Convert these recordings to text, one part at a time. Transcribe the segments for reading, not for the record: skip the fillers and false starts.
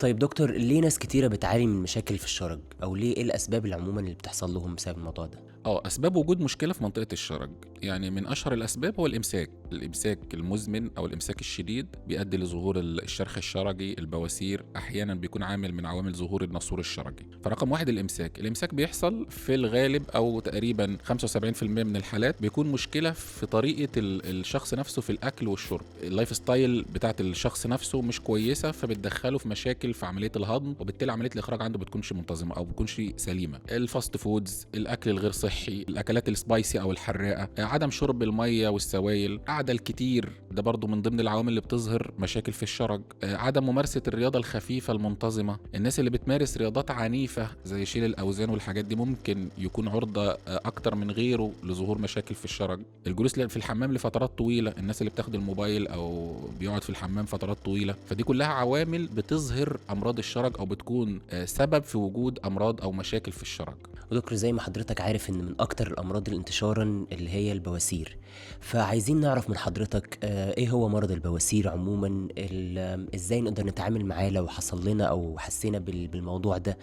طيب دكتور، ليه ناس كتيرة بتعاني من مشاكل في الشرج؟ أو ليه إيه الأسباب اللي عموما اللي بتحصل لهم بسبب الموضوع ده؟ أسباب وجود مشكلة في منطقة الشرج، يعني من أشهر الأسباب هو الإمساك المزمن أو الإمساك الشديد بيؤدي لظهور الشرخ الشرجي، البواسير، أحيانا بيكون عامل من عوامل ظهور الناسور الشرجي. فرقم واحد الإمساك بيحصل في الغالب أو تقريبا 75% من الحالات بيكون مشكلة في طريقة الشخص نفسه في الأكل والشرب. اللايف ستايل بتاعت الشخص نفسه مش كويسة، فبتدخله في مشاكل في عملية الهضم، وبالتالي عملية الإخراج عنده بتكونش منتظمة أو بتكونش سليمة. الفاست فودز، الأكل الغير صحي، الاكلات السبايسي او الحراقه، عدم شرب الميه والسوائل، القعده الكتير، ده برضو من ضمن العوامل اللي بتظهر مشاكل في الشرج. عدم ممارسه الرياضه الخفيفه المنتظمه. الناس اللي بتمارس رياضات عنيفه زي شيل الاوزان والحاجات دي ممكن يكون عرضه اكتر من غيره لظهور مشاكل في الشرج. الجلوس في الحمام لفترات طويله، الناس اللي بتاخد الموبايل او بيقعد في الحمام فترات طويله، فدي كلها عوامل بتظهر امراض الشرج او بتكون سبب في وجود امراض او مشاكل في الشرج. ودكتور، زي ما حضرتك عارف إن من أكتر الأمراض انتشارا اللي هي البواسير، فعايزين نعرف من حضرتك إيه هو مرض البواسير عموما، إزاي نقدر نتعامل معاه لو حصل لنا أو حسينا بالموضوع ده،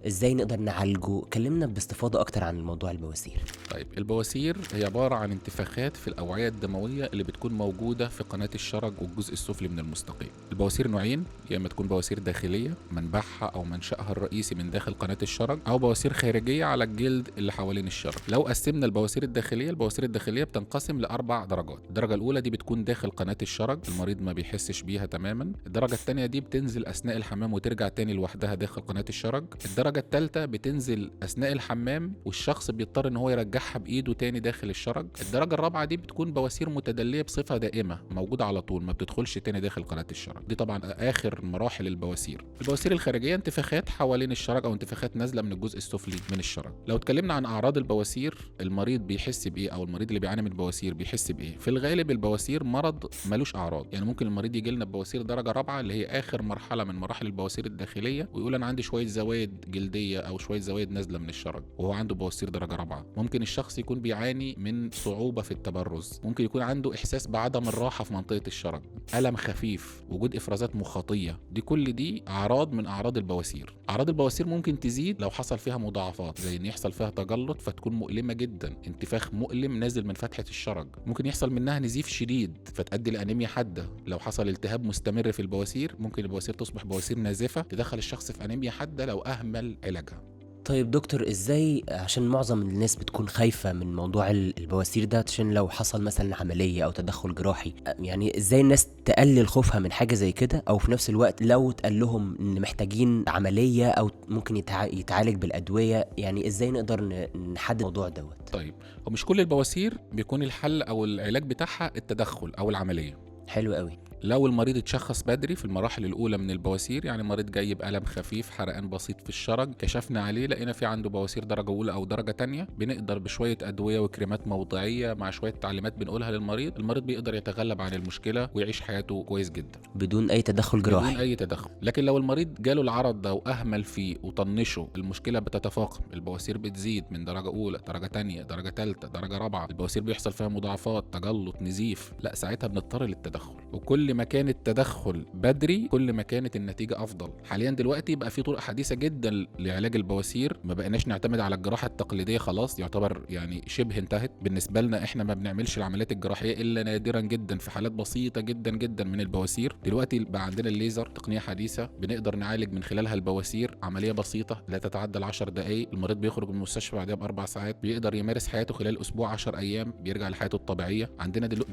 إزاي نقدر نعالجه. كلمنا باستفاضة أكتر عن موضوع البواسير. طيب، البواسير هي عبارة عن انتفاخات في الأوعية الدموية اللي بتكون موجودة في قناة الشرج والجزء السفلي من المستقيم. البواسير نوعين، يا إما تكون بواسير داخلية منبعها أو منشأها الرئيسي من داخل قناة الشرج، أو بواسير خارجية على الجلد اللي حوالين الشرج. لو قسمنا البواسير الداخلية بتنقسم لأربع درجات. الدرجة الأولى دي بتكون داخل قناة الشرج، المريض ما بيحسش بيها تماما. الدرجة الثانية دي بتنزل أثناء الحمام وترجع تاني لوحدها داخل قناة الشرج. الدرجة الثالثة بتنزل أثناء الحمام والشخص بيضطر إن هو يرجعها بإيده تاني داخل الشرج. الدرجة الرابعة دي بتكون بواسير متدلية بصفة دائمة، موجودة على طول، ما بتدخلش تاني داخل قناة الشرج. دي طبعا آخر مراحل البواسير. البواسير الخارجية انتفاخات حوالين الشرج أو انتفاخات نازلة من الجزء السفلي من الشرج. لو اتكلمنا عن أعراض البواسير، المريض بيحس بإيه أو المريض اللي بيعاني من البواسير بيحس بإيه؟ في الغالب البواسير مرض ملوش أعراض، يعني ممكن المريض يجي لنا ببواسير درجة رابعة اللي هي آخر مرحلة من مراحل البواسير الداخلية، ويقول أنا عندي شوية زوايد جلدية أو شوية زوايد نازلة من الشرج، وهو عنده بواسير درجة رابعة. ممكن الشخص يكون بيعاني من صعوبة في التبرز، ممكن يكون عنده إحساس بعدم الراحة في منطقة الشرج، ألم خفيف، وجود إفرازات مخاطية. كل دي أعراض من أعراض البواسير. أعراض البواسير ممكن تزيد لو حصل فيها مضاعفات، زي إن يحصل فيها تجلط فتكون مؤلمة جدا، انتفاخ مؤلم نازل من فتحة الشرج. ممكن يحصل منها نزيف شديد فتؤدي لأنيميا حادة. لو حصل التهاب مستمر في البواسير ممكن البواسير تصبح بواسير نازفة تدخل الشخص في أنيميا حادة لو أهمل علاجها. طيب دكتور، ازاي، عشان معظم الناس بتكون خايفة من موضوع البواسير ده، عشان لو حصل مثلا عملية او تدخل جراحي، يعني ازاي الناس تقلل خوفها من حاجة زي كده، او في نفس الوقت لو اتقال لهم ان محتاجين عملية او ممكن يتعالج بالادوية، يعني ازاي نقدر نحدد الموضوع دوت؟ طيب، ومش كل البواسير بيكون الحل أو العلاج بتاعها التدخل أو العملية. حلو قوي. لو المريض اتشخص بدري في المراحل الأولى من البواسير، يعني مريض جاي بألم خفيف، حرقان بسيط في الشرج، كشفنا عليه لقينا في عنده بواسير درجة أولى أو درجة تانية، بنقدر بشوية أدوية وكريمات موضعية مع شوية تعليمات بنقولها للمريض، المريض بيقدر يتغلب عن المشكلة ويعيش حياته كويس جدا بدون اي تدخل بدون جراحي. أي تدخل. لكن لو المريض جاله العرض ده وأهمل فيه وطنشه، المشكلة بتتفاقم، البواسير بتزيد من درجة أولى، درجة تانية، درجة تالتة، درجة رابعة، البواسير بيحصل فيها مضاعفات، تجلط، نزيف، لا ساعتها بنضطر للتدخل. وكل ما كان التدخل بدري كل ما كانت النتيجة أفضل. حاليا دلوقتي بقى في طرق حديثة جدا لعلاج البواسير، ما بقيناش نعتمد على الجراحة التقليدية، خلاص يعتبر يعني شبه انتهت بالنسبة لنا. احنا ما بنعملش العمليات الجراحية إلا نادرا جدا في حالات بسيطة جدا جدا من البواسير. دلوقتي بقى عندنا الليزر، تقنية حديثة بنقدر نعالج من خلالها البواسير، عملية بسيطة لا تتعدى 10 دقائق، المريض بيخرج من المستشفى بعدها ب4 ساعات، بيقدر يمارس حياته خلال أسبوع 10 أيام، بيرجع لحياته الطبيعية. عندنا دلوقتي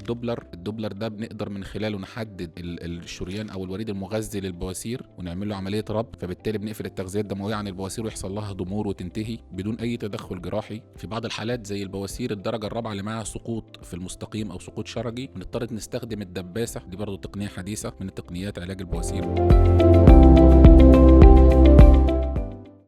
الدوبلر ده بنقدر من خلاله نحدد الشريان او الوريد المغذي للبواسير ونعمل له عمليه ربط، فبالتالي بنقفل التغذيه الدمويه عن البواسير ويحصل لها ضمور وتنتهي بدون اي تدخل جراحي. في بعض الحالات زي البواسير الدرجه الرابعه اللي معاها سقوط في المستقيم او سقوط شرجي بنضطر نستخدم الدباسه، دي برضه تقنيه حديثه من التقنيات علاج البواسير.